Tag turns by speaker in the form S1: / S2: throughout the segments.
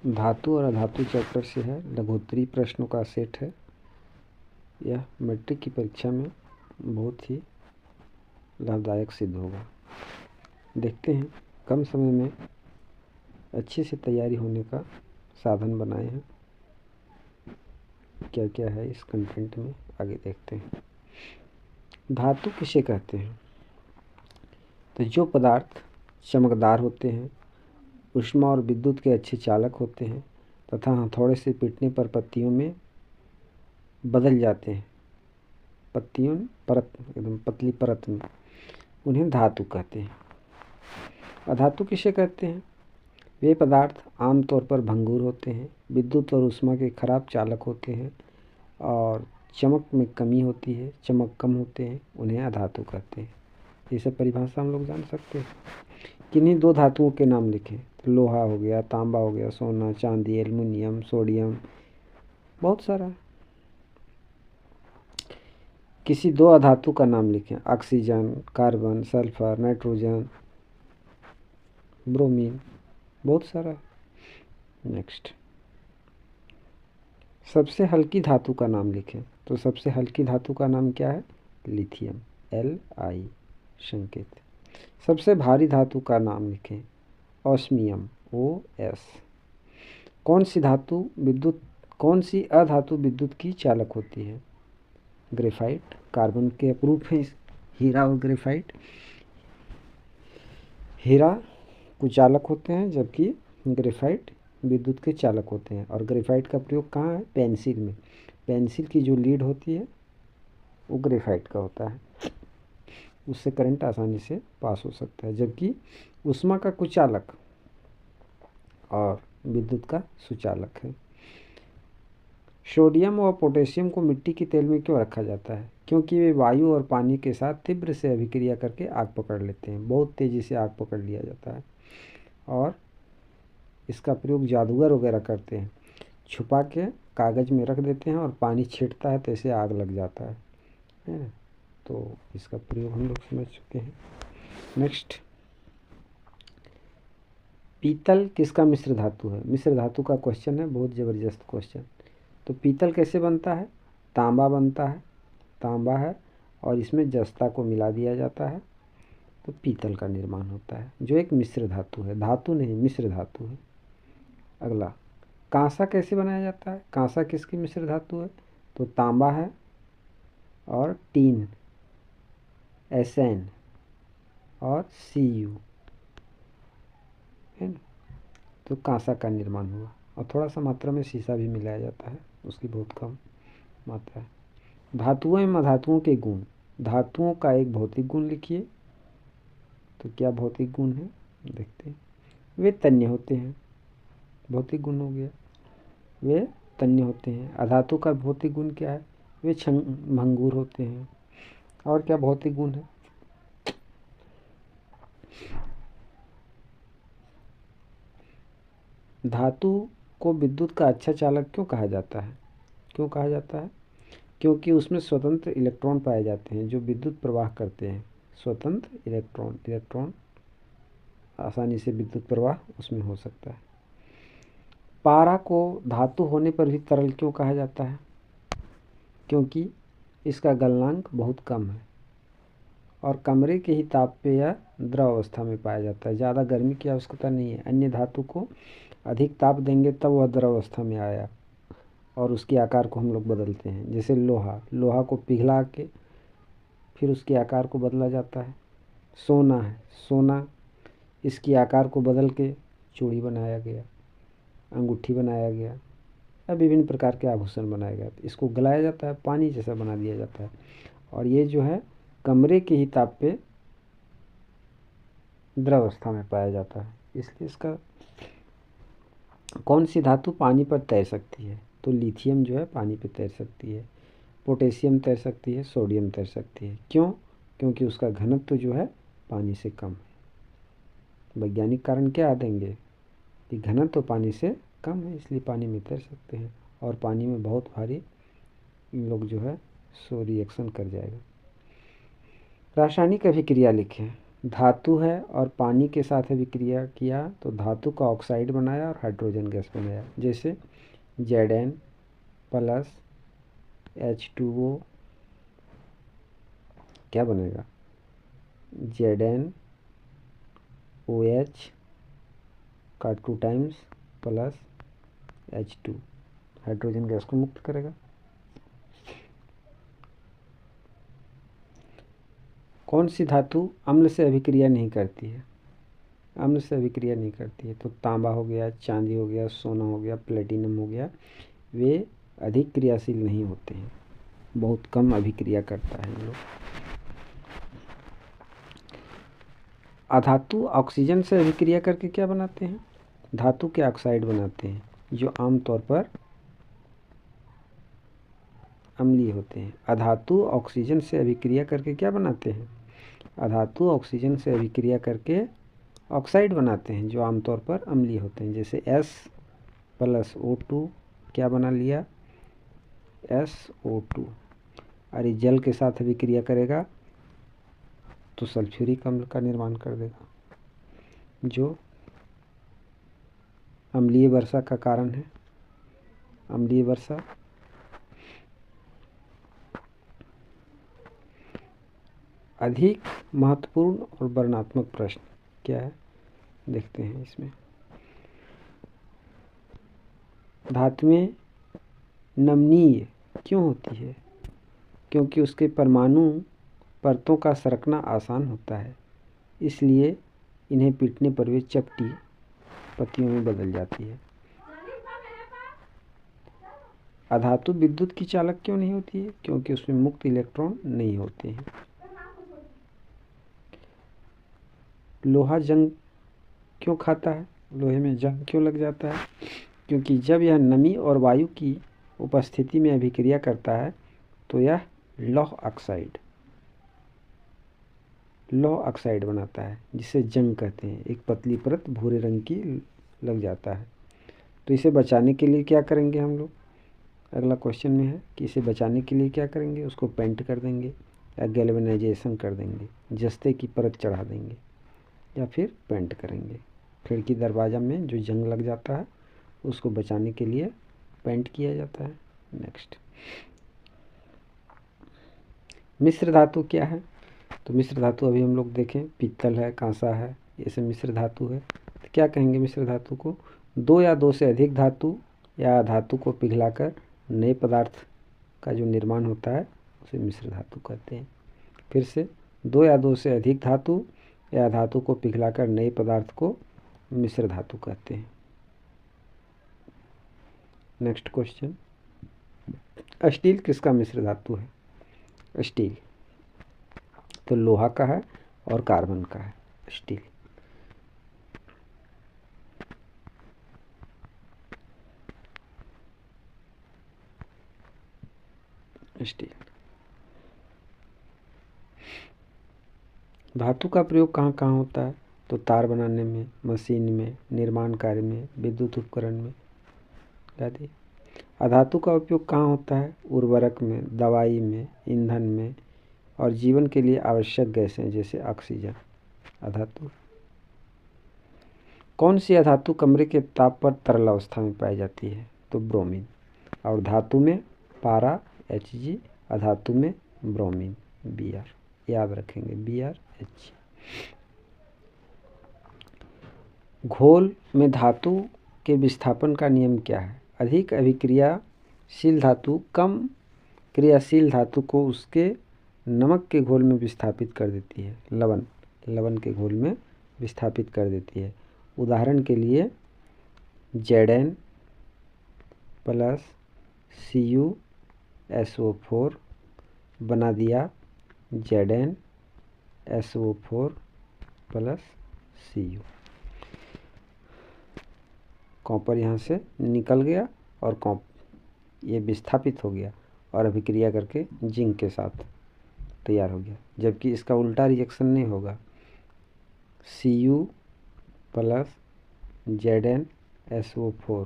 S1: धातु और अधातु चैप्टर से है, लघुत्तरी प्रश्नों का सेट है। यह मैट्रिक की परीक्षा में बहुत ही लाभदायक सिद्ध होगा। देखते हैं कम समय में अच्छे से तैयारी होने का साधन बनाए हैं। क्या क्या है इस कंटेंट में आगे देखते हैं। धातु किसे कहते हैं? तो जो पदार्थ चमकदार होते हैं, ऊष्मा और विद्युत के अच्छे चालक होते हैं तथा हथौड़े से पीटने पर पत्तियों में बदल जाते हैं, पत्तियों परत एकदम पतली परत में, उन्हें धातु कहते हैं। अधातु किसे कहते हैं? वे पदार्थ आमतौर पर भंगुर होते हैं, विद्युत और ऊष्मा के खराब चालक होते हैं और चमक में कमी होती है, चमक कम होते हैं, उन्हें अधातु कहते हैं। ये सब परिभाषा हम लोग जान सकते हैं। किन्हीं दो धातुओं के नाम लिखें। तो लोहा हो गया, तांबा हो गया, सोना, चांदी, एल्युमिनियम, सोडियम, बहुत सारा। किसी दो अधातु का नाम लिखें। Oxygen, carbon, sulphur, nitrogen, bromine, बहुत सारा। नेक्स्ट, सबसे हल्की धातु का नाम लिखें। तो सबसे हल्की धातु का नाम क्या है? लिथियम, Li संकेत। सबसे भारी धातु का नाम लिखें। Osmium, Os। कौन सी अधातु विद्युत की चालक होती है? ग्रेफाइट। कार्बन के अपरूप है हीरा और ग्रेफाइट। हीरा कुचालक होते हैं जबकि ग्रेफाइट विद्युत के चालक होते हैं। और ग्रेफाइट का प्रयोग कहाँ है? पेंसिल में। पेंसिल की जो लीड होती है वो ग्रेफाइट का होता है, उससे करंट आसानी से पास हो सकता है। जबकि ऊष्मा का कुचालक और विद्युत का सुचालक है। सोडियम और पोटेशियम को मिट्टी के तेल में क्यों रखा जाता है? क्योंकि वे वायु और पानी के साथ तीव्र से अभिक्रिया करके आग पकड़ लेते हैं। बहुत तेज़ी से आग पकड़ लिया जाता है और इसका प्रयोग जादूगर वगैरह करते हैं। छुपा के कागज़ में रख देते हैं और पानी छिड़कता है तो ऐसे आग लग जाता है। तो इसका प्रयोग हम लोग समझ चुके हैं। नेक्स्ट, पीतल किसका मिश्र धातु है? मिश्र धातु का क्वेश्चन है, बहुत ज़बरदस्त क्वेश्चन। तो पीतल कैसे बनता है? तांबा बनता है, तांबा है और इसमें जस्ता को मिला दिया जाता है तो पीतल का निर्माण होता है, जो एक मिश्र धातु है। धातु नहीं, मिश्र धातु है। अगला, कांसा कैसे बनाया जाता है? कांसा किसकी मिश्र धातु है? तो तांबा है और टीन, Sn और Cu है ना, तो कांसा का निर्माण हुआ। और थोड़ा सा मात्रा में शीशा भी मिलाया जाता है, उसकी बहुत कम मात्रा है। धातुओं एवं अधातुओं के गुण। धातुओं का एक भौतिक गुण लिखिए। तो क्या भौतिक गुण है देखते हैं। वे तन्य होते हैं, भौतिक गुण हो गया, वे तन्य होते हैं। अधातु का भौतिक गुण क्या है? वे भंगुर होते हैं। और क्या भौतिक गुण है? धातु को विद्युत का अच्छा चालक क्यों कहा जाता है? क्यों कहा जाता है? क्योंकि उसमें स्वतंत्र इलेक्ट्रॉन पाए जाते हैं जो विद्युत प्रवाह करते हैं। स्वतंत्र इलेक्ट्रॉन आसानी से विद्युत प्रवाह उसमें हो सकता है। पारा को धातु होने पर भी तरल क्यों कहा जाता है? क्योंकि इसका गलनांक बहुत कम है और कमरे के ही ताप पे यह द्रव अवस्था में पाया जाता है। ज़्यादा गर्मी की आवश्यकता नहीं है। अन्य धातु को अधिक ताप देंगे तब वह द्रव अवस्था में आया और उसके आकार को हम लोग बदलते हैं। जैसे लोहा को पिघला के फिर उसके आकार को बदला जाता है। सोना है, सोना इसके आकार को बदल के चूड़ी बनाया गया, अंगूठी बनाया गया या विभिन्न प्रकार के आभूषण बनाए गए। इसको गलाया जाता है, पानी जैसा बना दिया जाता है और ये जो है कमरे के ही ताप पे द्रव अवस्था में पाया जाता है। इसलिए इसका कौन सी धातु पानी पर तैर सकती है? तो लिथियम जो है पानी पर तैर सकती है, पोटेशियम तैर सकती है, सोडियम तैर सकती है। क्यों? क्योंकि उसका घनत्व जो है पानी से कम है। वैज्ञानिक कारण क्या देंगे कि घनत्व पानी से कम है इसलिए पानी में तैर सकते हैं और पानी में बहुत भारी इन लोग जो है सो रिएक्शन कर जाएगा। रासायनिक अभिक्रिया लिखें। धातु है और पानी के साथ अभिक्रिया किया तो धातु का ऑक्साइड बनाया और हाइड्रोजन गैस बनाया। जैसे Zn प्लस H2O क्या बनेगा, ZnOH का 2 times plus H2 hydrogen gas को मुक्त करेगा। कौन सी धातु अम्ल से अभिक्रिया नहीं करती है, अम्ल से अभिक्रिया नहीं करती है? तो तांबा हो गया, चांदी हो गया, सोना हो गया, प्लेटिनम हो गया, वे अधिक क्रियाशील नहीं होते हैं, बहुत कम अभिक्रिया करता है इन लोग। अधातु ऑक्सीजन से अभिक्रिया करके क्या बनाते हैं, धातु के ऑक्साइड बनाते हैं जो आमतौर पर अम्लीय होते हैं। अधातु ऑक्सीजन से अभिक्रिया करके क्या बनाते हैं, अधातु ऑक्सीजन से अभिक्रिया करके ऑक्साइड बनाते हैं जो आमतौर पर अम्लीय होते हैं। जैसे S प्लस O2 क्या बना लिया, SO2। और जल के साथ अभिक्रिया करेगा तो सल्फ्यूरिक अम्ल का निर्माण कर देगा जो अम्लीय वर्षा का कारण है। अम्लीय वर्षा अधिक महत्वपूर्ण और वर्णनात्मक प्रश्न क्या है, देखते हैं इसमें। धातुएं नमनीय क्यों होती है, क्योंकि उसके परमाणु परतों का सरकना आसान होता है, इसलिए इन्हें पीटने पर वे चपटी पत्तियों में बदल जाती है। अधातु विद्युत की चालक क्यों नहीं होती है, क्योंकि उसमें मुक्त इलेक्ट्रॉन नहीं होते हैं। लोहा जंग क्यों खाता है, लोहे में जंग क्यों लग जाता है, क्योंकि जब यह नमी और वायु की उपस्थिति में अभिक्रिया करता है तो यह लौह ऑक्साइड बनाता है जिसे जंग कहते हैं। एक पतली परत भूरे रंग की लग जाता है। तो इसे बचाने के लिए क्या करेंगे हम लोग, अगला क्वेश्चन में है कि इसे बचाने के लिए क्या करेंगे, उसको पेंट कर देंगे या गैल्वेनाइजेशन कर देंगे, जस्ते की परत चढ़ा देंगे या फिर पेंट करेंगे। खिड़की दरवाज़ा में जो जंग लग जाता है उसको बचाने के लिए पेंट किया जाता है। नेक्स्ट, मिश्र धातु क्या है, तो मिश्र धातु अभी हम लोग देखें, पीतल है, कांसा है, ये सब मिश्र धातु है। तो क्या कहेंगे मिश्र धातु को, 2 या 2 से अधिक धातु या धातु को पिघलाकर नए पदार्थ का जो निर्माण होता है उसे मिश्र धातु कहते हैं। फिर से 2 या 2 से अधिक धातु या धातु को पिघलाकर नए पदार्थ को मिश्र धातु कहते हैं। नेक्स्ट क्वेश्चन, स्टील किसका मिश्र धातु है, स्टील तो लोहा का है और कार्बन का है स्टील। स्टील धातु का प्रयोग कहाँ कहाँ होता है, तो तार बनाने में, मशीन में, निर्माण कार्य में, विद्युत उपकरण में आदि। अधातु का उपयोग कहाँ होता है, उर्वरक में, दवाई में, ईंधन में और जीवन के लिए आवश्यक गैसें जैसे ऑक्सीजन अधातु। कौन सी अधातु कमरे के ताप पर तरल अवस्था में पाई जाती है, तो ब्रोमीन। और धातु में पारा Hg, अधातु में ब्रोमीन Br, याद रखेंगे BrHg। घोल में धातु के विस्थापन का नियम क्या है, अधिक अभिक्रियाशील धातु कम क्रियाशील धातु को उसके नमक के घोल में विस्थापित कर देती है, लवण के घोल में विस्थापित कर देती है। उदाहरण के लिए Zn प्लस CuSO4 बना दिया ZnSO4 प्लस Cu। कॉपर यहाँ से निकल गया और ये विस्थापित हो गया और अभिक्रिया करके जिंक के साथ तैयार हो गया, जबकि इसका उल्टा रिएक्शन नहीं होगा। Cu प्लस ZnSO4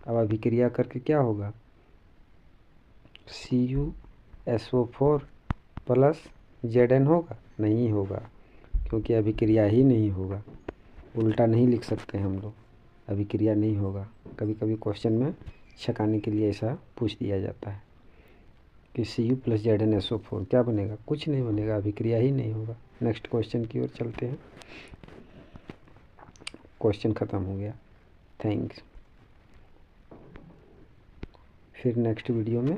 S1: अब अभिक्रिया करके क्या होगा, CuSO4 प्लस Zn होगा, नहीं होगा, क्योंकि अभिक्रिया ही नहीं होगा। उल्टा नहीं लिख सकते हम लोग, अभिक्रिया नहीं होगा। कभी कभी क्वेश्चन में छकाने के लिए ऐसा पूछ दिया जाता है कि Cu + ZnSO4 क्या बनेगा, कुछ नहीं बनेगा, अभिक्रिया ही नहीं होगा। नेक्स्ट क्वेश्चन की ओर चलते हैं। क्वेश्चन ख़त्म हो गया। थैंक्स। फिर नेक्स्ट वीडियो में